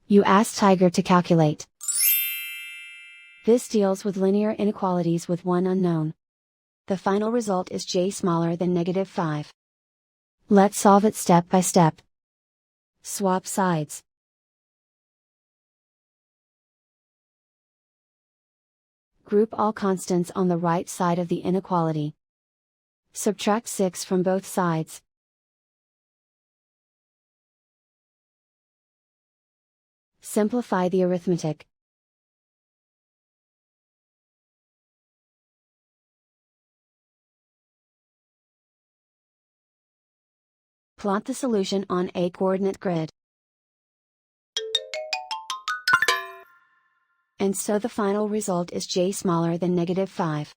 You ask Tiger to calculate. This deals with linear inequalities with one unknown. The final result is j smaller than -5. Let's solve it step by step. Swap sides. Group all constants on the right side of the inequality. Subtract 6 from both sides. Simplify the arithmetic. Plot the solution on a coordinate grid. And so the final result is j smaller than -5.